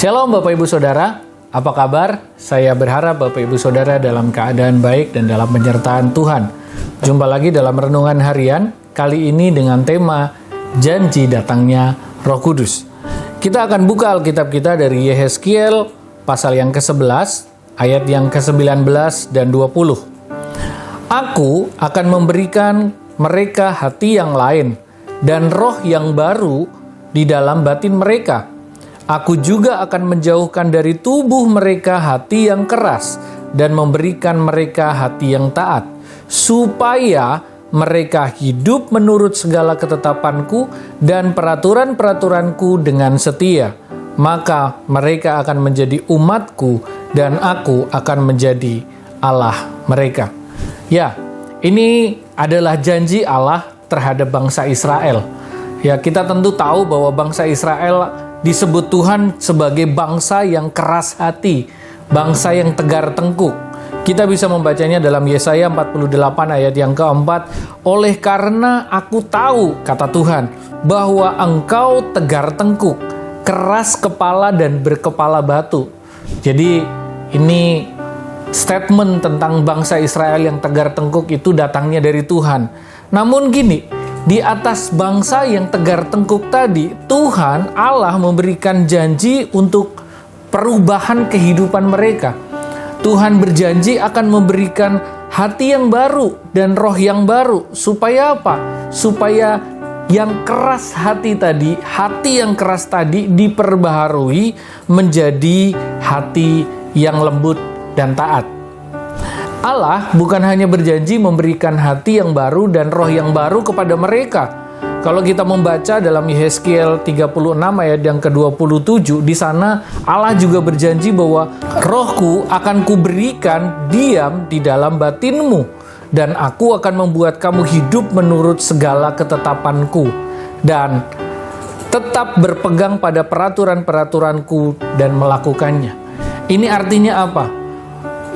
Shalom Bapak Ibu Saudara, apa kabar? Saya berharap Bapak Ibu Saudara dalam keadaan baik dan dalam penyertaan Tuhan. Jumpa lagi dalam Renungan Harian, kali ini dengan tema Janji Datangnya Roh Kudus. Kita akan buka Alkitab kita dari Yehezkiel pasal yang ke-11, ayat yang ke-19 dan 20. Aku akan memberikan mereka hati yang lain dan roh yang baru di dalam batin mereka. Aku juga akan menjauhkan dari tubuh mereka hati yang keras dan memberikan mereka hati yang taat, supaya mereka hidup menurut segala ketetapanku dan peraturan-peraturanku dengan setia. Maka mereka akan menjadi umatku dan aku akan menjadi Allah mereka. Ya, ini adalah janji Allah terhadap bangsa Israel. Ya, kita tentu tahu bahwa bangsa Israel disebut Tuhan sebagai bangsa yang keras hati, bangsa yang tegar tengkuk. Kita bisa membacanya dalam Yesaya 48 ayat yang keempat. Oleh karena aku tahu, kata Tuhan, bahwa engkau tegar tengkuk, keras kepala dan berkepala batu. Jadi ini statement tentang bangsa Israel yang tegar tengkuk itu datangnya dari Tuhan. Namun gini, di atas bangsa yang tegar tengkuk tadi, Tuhan Allah memberikan janji untuk perubahan kehidupan mereka. Tuhan berjanji akan memberikan hati yang baru dan roh yang baru. Supaya apa? Supaya yang keras hati yang keras tadi diperbaharui menjadi hati yang lembut dan taat. Allah bukan hanya berjanji memberikan hati yang baru dan roh yang baru kepada mereka. Kalau kita membaca dalam Yehezkiel 36 ayat yang ke-27, di sana Allah juga berjanji bahwa rohku akan kuberikan diam di dalam batinmu, dan aku akan membuat kamu hidup menurut segala ketetapanku, dan tetap berpegang pada peraturan-peraturanku dan melakukannya. Ini artinya apa?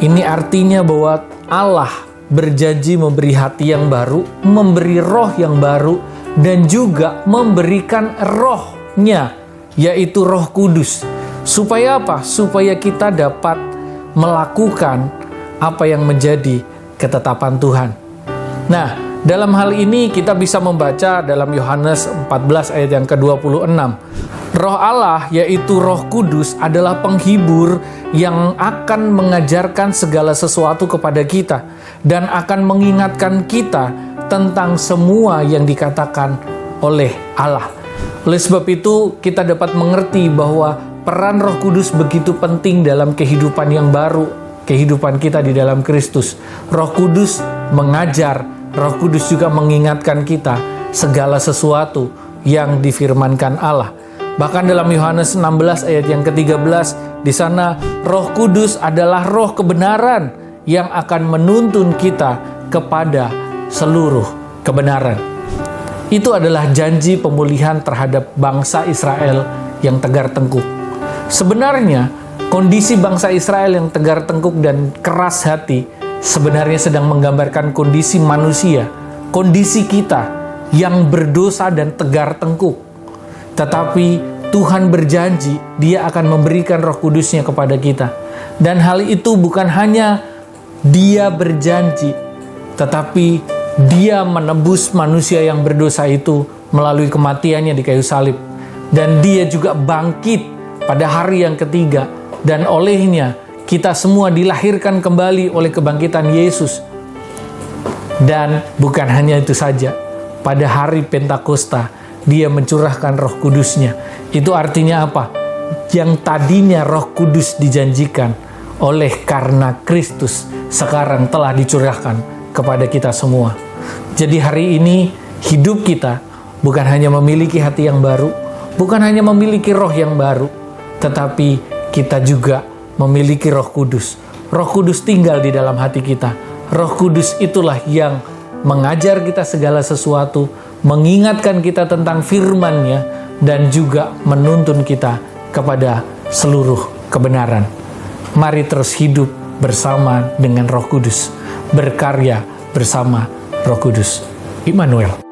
Ini artinya bahwa Allah berjanji memberi hati yang baru, memberi roh yang baru, dan juga memberikan rohnya, yaitu Roh Kudus. Supaya apa? Supaya kita dapat melakukan apa yang menjadi ketetapan Tuhan. Nah, dalam hal ini kita bisa membaca dalam Yohanes 14 ayat yang ke-26. Roh Allah, yaitu Roh Kudus, adalah penghibur yang akan mengajarkan segala sesuatu kepada kita dan akan mengingatkan kita tentang semua yang dikatakan oleh Allah. Oleh sebab itu, kita dapat mengerti bahwa peran Roh Kudus begitu penting dalam kehidupan yang baru, kehidupan kita di dalam Kristus. Roh Kudus mengajar, Roh Kudus juga mengingatkan kita segala sesuatu yang difirmankan Allah. Bahkan dalam Yohanes 16 ayat yang ke-13, di sana Roh Kudus adalah roh kebenaran yang akan menuntun kita kepada seluruh kebenaran. Itu adalah janji pemulihan terhadap bangsa Israel yang tegar tengkuk. Sebenarnya, kondisi bangsa Israel yang tegar tengkuk dan keras hati sebenarnya sedang menggambarkan kondisi manusia, kondisi kita yang berdosa dan tegar tengkuk. Tetapi Tuhan berjanji Dia akan memberikan Roh Kudusnya kepada kita. Dan hal itu bukan hanya Dia berjanji, tetapi Dia menebus manusia yang berdosa itu melalui kematiannya di kayu salib. Dan Dia juga bangkit pada hari yang ketiga. Dan olehnya kita semua dilahirkan kembali oleh kebangkitan Yesus. Dan bukan hanya itu saja, pada hari Pentakosta Dia mencurahkan Roh Kudusnya. Itu artinya apa? Yang tadinya Roh Kudus dijanjikan, oleh karena Kristus sekarang telah dicurahkan kepada kita semua. Jadi hari ini hidup kita bukan hanya memiliki hati yang baru, bukan hanya memiliki roh yang baru, tetapi kita juga memiliki Roh Kudus. Roh Kudus tinggal di dalam hati kita. Roh Kudus itulah yang mengajar kita segala sesuatu, mengingatkan kita tentang firman-Nya, dan juga menuntun kita kepada seluruh kebenaran. Mari terus hidup bersama dengan Roh Kudus, berkarya bersama Roh Kudus. Immanuel.